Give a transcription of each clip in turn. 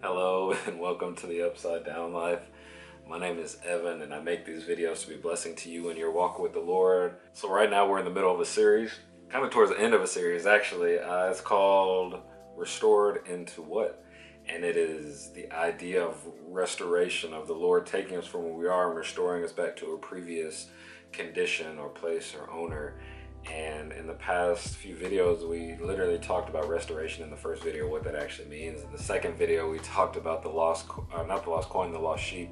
Hello and welcome to the Upside Down Life. My name is Evan and I make these videos to be a blessing to you in your walk with the Lord. So right now we're in the middle of a series, kind of towards the end of a series actually. It's called Restored into What? And it is the idea of restoration, of the Lord taking us from where we are and restoring us back to a previous condition or place or owner. And in the past few videos, we literally talked about restoration in the first video, what that actually means. In the second video, we talked about the lost, not the lost coin, the lost sheep,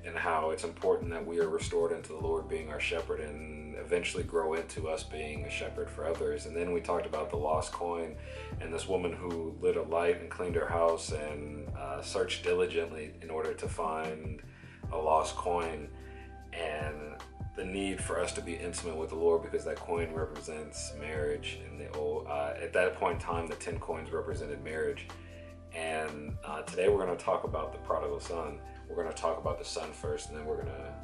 and how it's important that we are restored into the Lord being our shepherd and eventually grow into us being a shepherd for others. And then we talked about the lost coin and this woman who lit a light and cleaned her house and searched diligently in order to find a lost coin, and the need for us to be intimate with the Lord because that coin represents marriage. And at that point in time, the 10 coins represented marriage. And today we're going to talk about the prodigal son. We're going to talk about the son first, and then we're going to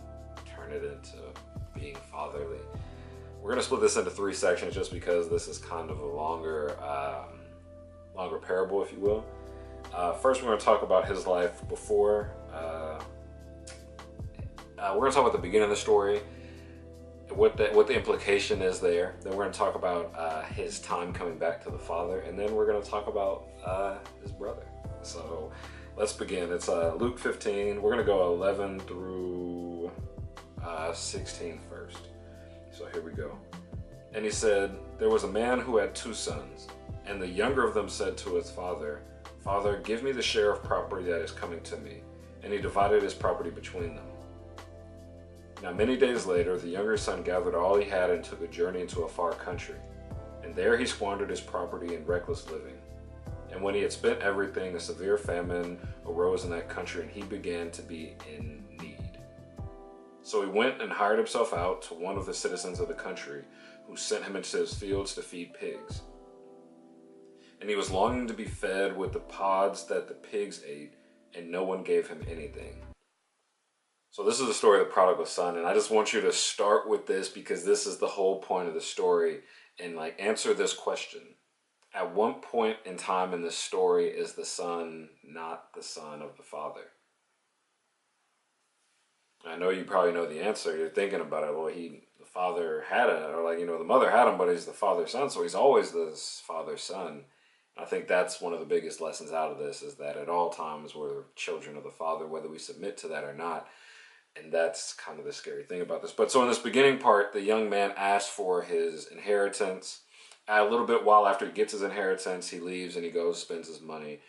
turn it into being fatherly. We're going to split this into 3 sections just because this is kind of a longer parable, if you will. First, we're going to talk about his life before. We're going to talk about the beginning of the story, what the implication is there. Then we're going to talk about his time coming back to the father, and then we're going to talk about his brother. So let's begin. It's Luke 15. We're going to go 11 through 16 first. So here we go. And he said, there was a man who had 2 sons, and the younger of them said to his father, "Father, give me the share of property that is coming to me." And he divided his property between them. Now many days later, the younger son gathered all he had and took a journey into a far country. And there he squandered his property in reckless living. And when he had spent everything, a severe famine arose in that country, and he began to be in need. So he went and hired himself out to one of the citizens of the country, who sent him into his fields to feed pigs. And he was longing to be fed with the pods that the pigs ate, and no one gave him anything. So this is the story of the prodigal son, and I just want you to start with this because this is the whole point of the story, and answer this question. At what point in time in this story is the son not the son of the father? I know you probably know the answer. You're thinking about it. Well, the father had it, or the mother had him, but he's the father's son, so he's always the father's son. I think that's one of the biggest lessons out of this, is that at all times we're children of the father, whether we submit to that or not. And that's kind of the scary thing about this. But so in this beginning part, the young man asks for his inheritance. A little bit while after he gets his inheritance, he leaves and he goes, spends his money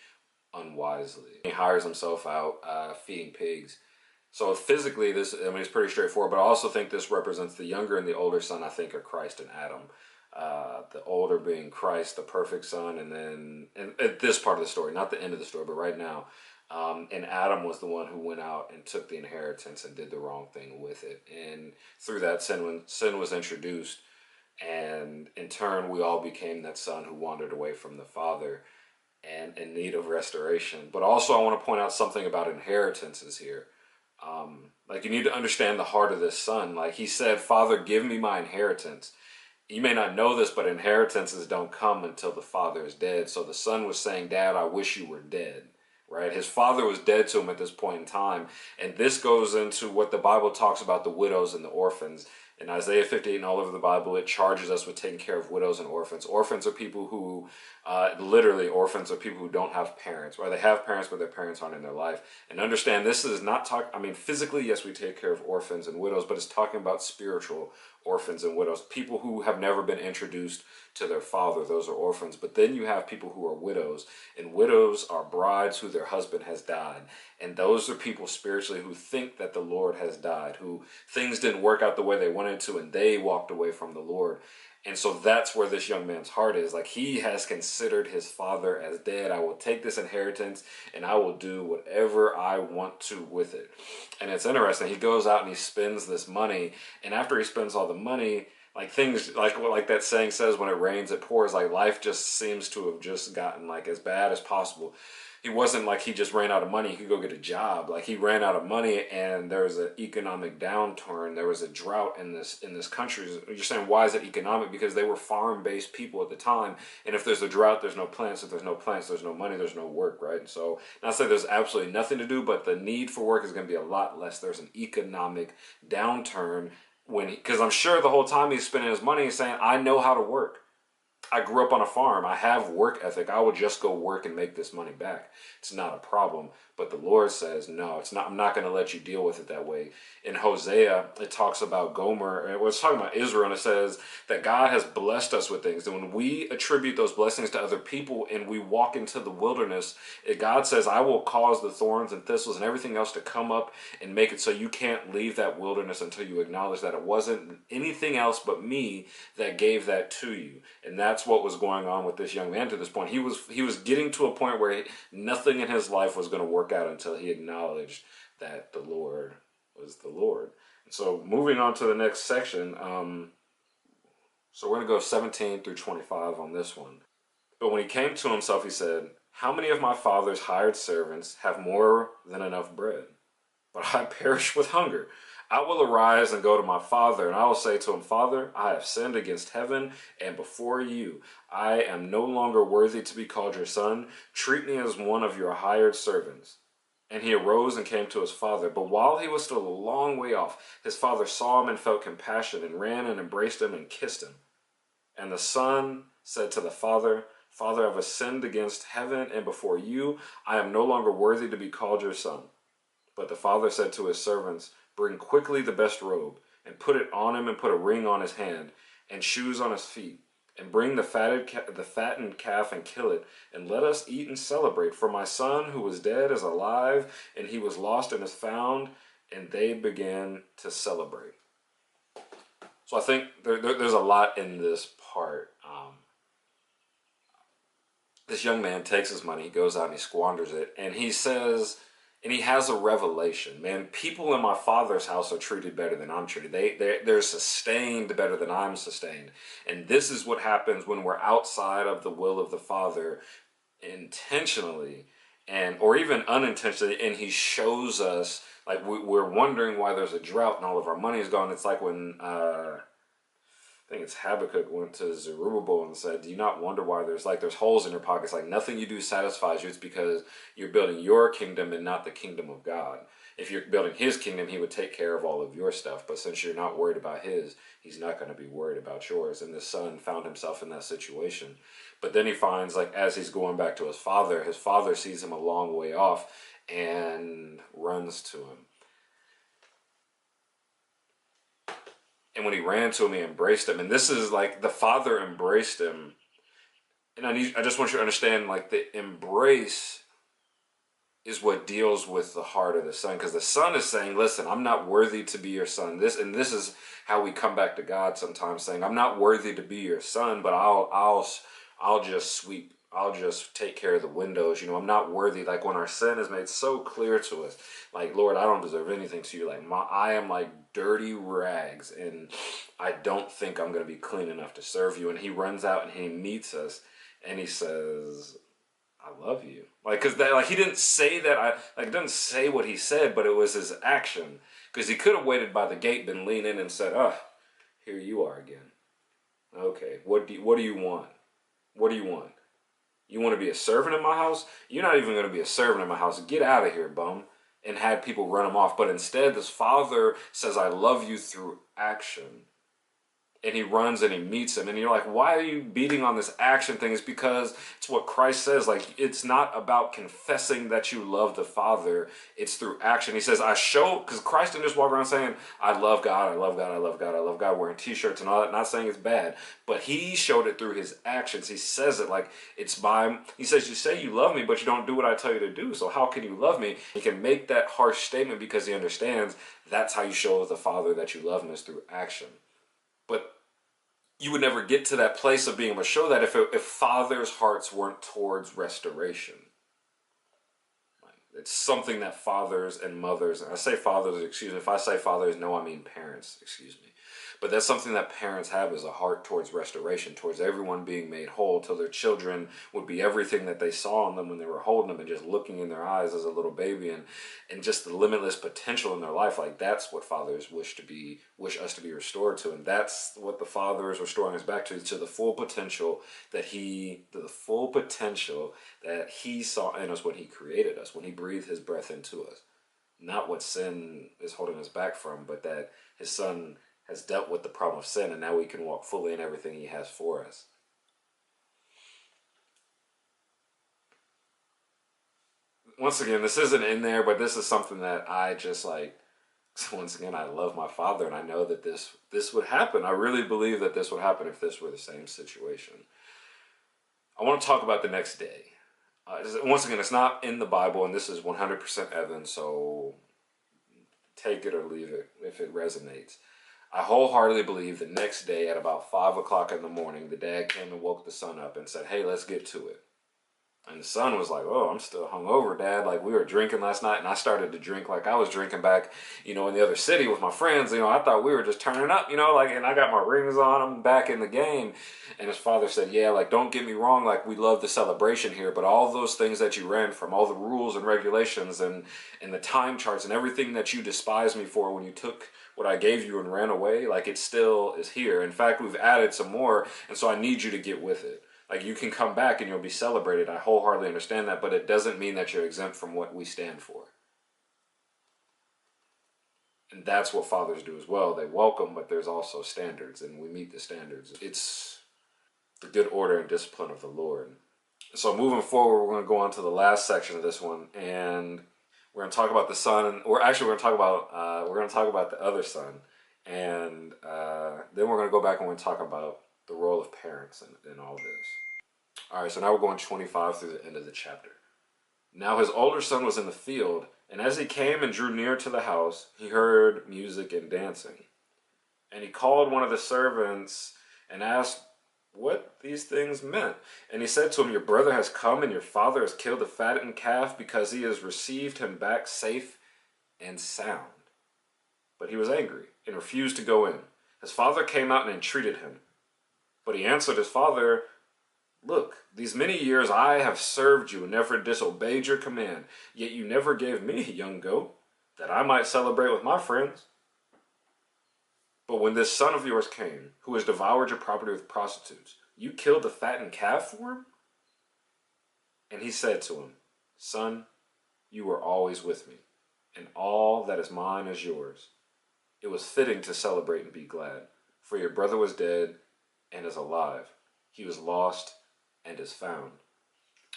unwisely. He hires himself out feeding pigs. So physically, it's pretty straightforward, but I also think this represents the younger and the older son, I think, are Christ and Adam. The older being Christ, the perfect son, and then at this part of the story, not the end of the story, but right now, and Adam was the one who went out and took the inheritance and did the wrong thing with it. And through that, sin was introduced, and in turn, we all became that son who wandered away from the father and in need of restoration. But also, I want to point out something about inheritances here. You need to understand the heart of this son. He said, "Father, give me my inheritance." You may not know this, but inheritances don't come until the father is dead. So the son was saying, "Dad, I wish you were dead." Right? His father was dead to him at this point in time. And this goes into what the Bible talks about, the widows and the orphans. In Isaiah 58 and all over the Bible, it charges us with taking care of widows and orphans. Orphans are people who, literally orphans are people who don't have parents, or they have parents, but their parents aren't in their life. And understand, this is not physically, yes, we take care of orphans and widows, but it's talking about spiritual orphans and widows, people who have never been introduced to their father. Those are orphans. But then you have people who are widows, and widows are brides who their husband has died. And those are people spiritually who think that the Lord has died, who things didn't work out the way they wanted to, and they walked away from the Lord. And so that's where this young man's heart is. He has considered his father as dead. I will take this inheritance and I will do whatever I want to with it. And it's interesting. He goes out and he spends this money. And after he spends all the money, like things like that saying says, when it rains it pours. Like life just seems to have just gotten like as bad as possible. He wasn't like he just ran out of money, he could go get a job. Like he ran out of money, and there was an economic downturn. There was a drought in this country. You're saying, why is it economic? Because they were farm-based people at the time, and if there's a drought, there's no plants. If there's no plants, there's no money, there's no work, right? So not saying there's absolutely nothing to do, but the need for work is going to be a lot less. There's an economic downturn because I'm sure the whole time he's spending his money, he's saying, I know how to work. I grew up on a farm. I have work ethic. I will just go work and make this money back. It's not a problem. But the Lord says, no, it's not. I'm not going to let you deal with it that way. In HOSEA, it talks about Gomer. It was talking about Israel, and it says that God has blessed us with things. And when we attribute those blessings to other people and we walk into the wilderness, God says, I will cause the thorns and thistles and everything else to come up and make it so you can't leave that wilderness until you acknowledge that it wasn't anything else but me that gave that to you. And that's what was going on with this young man to this point. He was getting to a point where nothing in his life was going to work out until he acknowledged that the Lord was the Lord. And so moving on to the next section, so we're going to go 17 through 25 on this one. But when he came to himself, he said, how many of my father's hired servants have more than enough bread? But I perish with hunger. I will arise and go to my father, and I will say to him, Father, I have sinned against heaven and before you. I am no longer worthy to be called your son. Treat me as one of your hired servants. And he arose and came to his father. But while he was still a long way off, his father saw him and felt compassion and ran and embraced him and kissed him. And the son said to the father, Father, I have sinned against heaven and before you. I am no longer worthy to be called your son. But the father said to his servants, bring quickly the best robe, and put it on him, and put a ring on his hand, and shoes on his feet. And bring the fattened calf, and kill it, and let us eat and celebrate. For my son who was dead is alive, and he was lost and is found. And they began to celebrate. So I think there's a lot in this part. This young man takes his money, he goes out and he squanders it, and he says, and he has a revelation. Man, people in my father's house are treated better than I'm treated. They're sustained better than I'm sustained. And this is what happens when we're outside of the will of the Father intentionally or even unintentionally, and he shows us, like we're wondering why there's a drought and all of our money is gone. It's like when I think it's Habakkuk went to Zerubbabel and said, do you not wonder why there's holes in your pockets? Like nothing you do satisfies you. It's because you're building your kingdom and not the kingdom of God. If you're building his kingdom, he would take care of all of your stuff. But since you're not worried about his, he's not going to be worried about yours. And the son found himself in that situation. But then he finds, like, as he's going back to his father sees him a long way off and runs to him. And when he ran to him, he embraced him. And this is like the father embraced him. And I just want you to understand, like, the embrace is what deals with the heart of the son. Because the son is saying, listen, I'm not worthy to be your son. This is how we come back to God sometimes, saying, I'm not worthy to be your son, but I'll just sweep. I'll just take care of the windows. I'm not worthy. Like when our sin is made so clear to us, like, Lord, I don't deserve anything to you. Like I am like dirty rags, and I don't think I'm going to be clean enough to serve you. And he runs out and he meets us and he says, I love you. Like, cause that, like, he didn't say that. It doesn't say what he said, but it was his action. Cause he could have waited by the gate, been leaned in and said, here you are again. Okay. What do you want? What do you want? You want to be a servant in my house? You're not even going to be a servant in my house. Get out of here, bum. And had people run him off. But instead, this father says, I love you through action. And he runs and he meets him. And you're like, why are you beating on this action thing? It's because it's what Christ says. Like, it's not about confessing that you love the Father. It's through action. He says, because Christ didn't just walk around saying, I love God, I love God, I love God, I love God, wearing t-shirts and all that. Not saying it's bad. But he showed it through his actions. He says it like it's he says, you say you love me, but you don't do what I tell you to do. So how can you love me? He can make that harsh statement because he understands that's how you show the Father that you love him, is through action. But you would never get to that place of being able to show that if fathers' hearts weren't towards restoration. It's something that fathers and mothers, and I say fathers, excuse me, if I say fathers, no, I mean parents, excuse me. But that's something that parents have, is a heart towards restoration, towards everyone being made whole, till their children would be everything that they saw in them when they were holding them and just looking in their eyes as a little baby, and just the limitless potential in their life. Like, that's what fathers wish us to be restored to. And that's what the Father is restoring us back to the full potential that he saw in us when he created us, when he breathed his breath into us. Not what sin is holding us back from, but that his Son has dealt with the problem of sin, and now we can walk fully in everything he has for us. Once again, this isn't in there, but this is something that I just like. Once again, I love my Father, and I know that this would happen. I really believe that this would happen if this were the same situation. I want to talk about the next day. Once again, it's not in the Bible, and this is 100% Evan, so take it or leave it if it resonates. I wholeheartedly believe the next day at about 5 o'clock in the morning, the dad came and woke the son up and said, "Hey, let's get to it." And the son was like, "Oh, I'm still hungover, Dad. Like, we were drinking last night," and I started to drink like I was drinking back, in the other city with my friends. I thought we were just turning up, like, and I got my rings on. I'm back in the game. And his father said, "Yeah, like, don't get me wrong. Like, we love the celebration here, but all those things that you ran from, all the rules and regulations and the time charts and everything that you despised me for when you took what I gave you and ran away, like, it still is here. In fact, we've added some more, and so I need you to get with it. Like, you can come back and you'll be celebrated. I wholeheartedly understand that, but it doesn't mean that you're exempt from what we stand for." And that's what fathers do as well. They welcome, but there's also standards, and we meet the standards. It's the good order and discipline of the Lord. So moving forward, we're going to go on to the last section of this one, and we're going to talk about the son, or actually we're going to talk about the other son, and then we're going to go back and we're going to talk about the role of parents in all this. All right, so now we're going 25 through the end of the chapter. "Now his older son was in the field, and as he came and drew near to the house, he heard music and dancing. And he called one of the servants and asked what these things meant. And he said to him, 'Your brother has come, and your father has killed the fattened calf, because he has received him back safe and sound.' But he was angry and refused to go in. His father came out and entreated him. But he answered his father, 'Look, these many years I have served you and never disobeyed your command, yet you never gave me a young goat, that I might celebrate with my friends. But when this son of yours came, who has devoured your property with prostitutes, you killed the fattened calf for him?' And he said to him, 'Son, you were always with me, and all that is mine is yours. It was fitting to celebrate and be glad, for your brother was dead and is alive. He was lost and is found.'"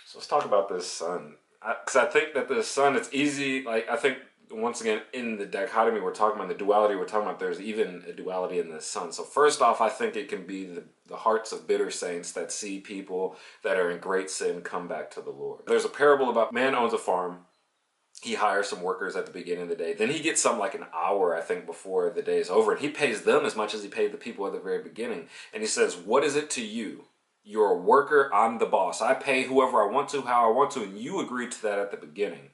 So let's talk about this son. Because I think that this son, it's easy, like, I think, once again, in the dichotomy we're talking about, the duality we're talking about, there's even a duality in the son. So first off, I think it can be the hearts of bitter saints that see people that are in great sin come back to the Lord. There's a parable about man owns a farm. He hires some workers at the beginning of the day. Then he gets some like an hour, I think, before the day is over. And he pays them as much as he paid the people at the very beginning. And he says, "What is it to you? You're a worker, I'm the boss. I pay whoever I want to, how I want to, and you agreed to that at the beginning."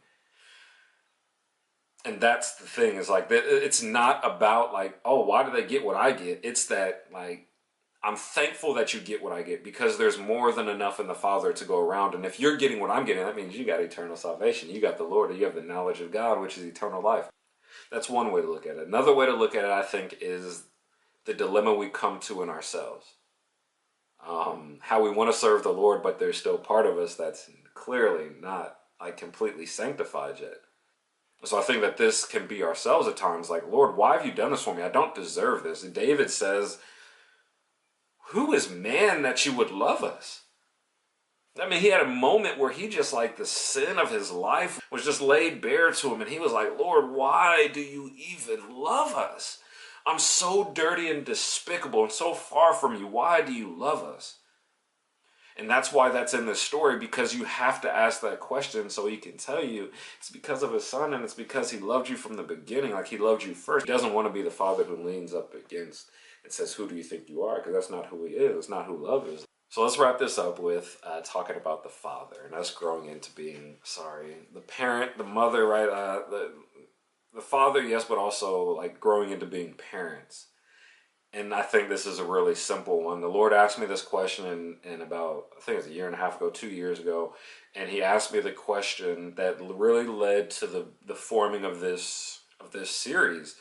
And that's the thing, is like, it's not about like, oh, why do they get what I get? It's that, like, I'm thankful that you get what I get, because there's more than enough in the Father to go around. And if you're getting what I'm getting, that means you got eternal salvation. You got the Lord, you have the knowledge of God, which is eternal life. That's one way to look at it. Another way to look at it, I think, is the dilemma we come to in ourselves. How we want to serve the Lord, but there's still part of us that's clearly not like completely sanctified yet. So I think that this can be ourselves at times, like, "Lord, why have you done this for me? I don't deserve this." And David says, "Who is man that you would love us?" I mean, he had a moment where he just, like, the sin of his life was just laid bare to him. And he was like, "Lord, why do you even love us? I'm so dirty and despicable and so far from you. Why do you love us?" And that's why that's in this story, because you have to ask that question so he can tell you it's because of his son, and it's because he loved you from the beginning, like he loved you first. He doesn't want to be the father who leans up against and says, "Who do you think you are?" Because that's not who he is. It's not who love is. So let's wrap this up with talking about the father and us growing into being, the parent, the mother, right? The father, yes, but also like growing into being parents. And I think this is a really simple one. The Lord asked me this question in about, I think it was a year and a half ago, 2 years ago. And he asked me the question that really led to the forming of this series.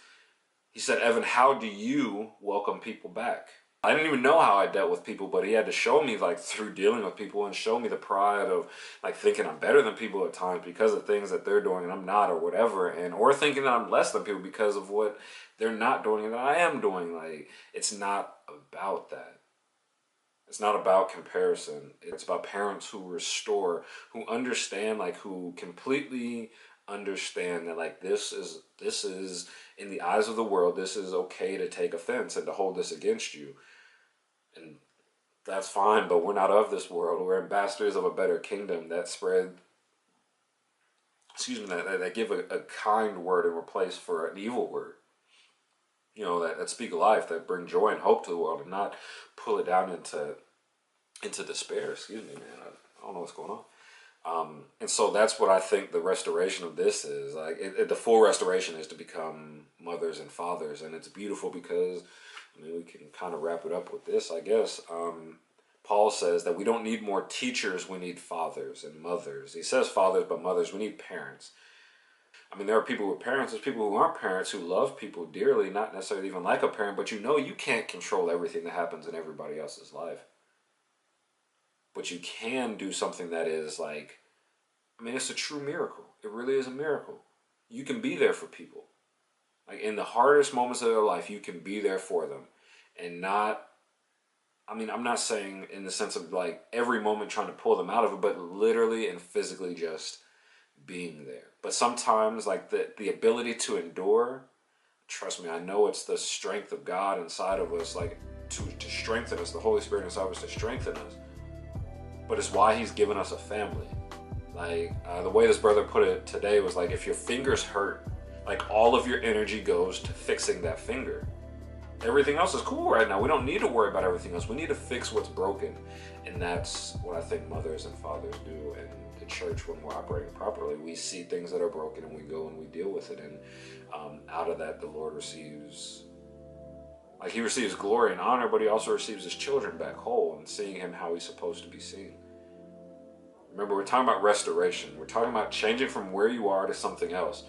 He said, Evan, how do you welcome people back? I didn't even know how I dealt with people, but he had to show me, like, through dealing with people, and show me the pride of, like, thinking I'm better than people at times because of things that they're doing and I'm not, or whatever, and or thinking that I'm less than people because of what they're not doing and that I am doing. Like, it's not about that. It's not about comparison. It's about parents who restore, who understand, like, who completely understand that, like, this is in the eyes of the world, this is okay to take offense and to hold this against you. And that's fine, but we're not of this world. We're ambassadors of a better kingdom that spread, excuse me, that give a kind word in replace for an evil word. You know, that speak life, that bring joy and hope to the world, and not pull it down into despair. Excuse me, man. I don't know what's going on. And so that's what I think the restoration of this is. Like, the full restoration is to become mothers and fathers. And it's beautiful because, I mean, we can kind of wrap it up with this, I guess. Paul says that we don't need more teachers, we need fathers and mothers. He says fathers, but mothers, we need parents. I mean, there are people with parents, there's people who aren't parents who love people dearly, not necessarily even like a parent, but you know you can't control everything that happens in everybody else's life. But you can do something that is like, I mean, it's a true miracle. It really is a miracle. You can be there for people. Like, in the hardest moments of their life, you can be there for them. And not, I mean, I'm not saying in the sense of, like, every moment trying to pull them out of it, but literally and physically just being there. But sometimes, like, the ability to endure, trust me, I know it's the strength of God inside of us, like, to strengthen us, the Holy Spirit inside of us to strengthen us. But it's why he's given us a family. Like, the way this brother put it today was like, if your fingers hurt, like, all of your energy goes to fixing that finger. Everything else is cool right now. We don't need to worry about everything else. We need to fix what's broken. And that's what I think mothers and fathers do. And the church, when we're operating properly, we see things that are broken and we go and we deal with it. And out of that, the Lord receives, like, he receives glory and honor, but he also receives his children back whole and seeing him how he's supposed to be seen. Remember, we're talking about restoration. We're talking about changing from where you are to something else.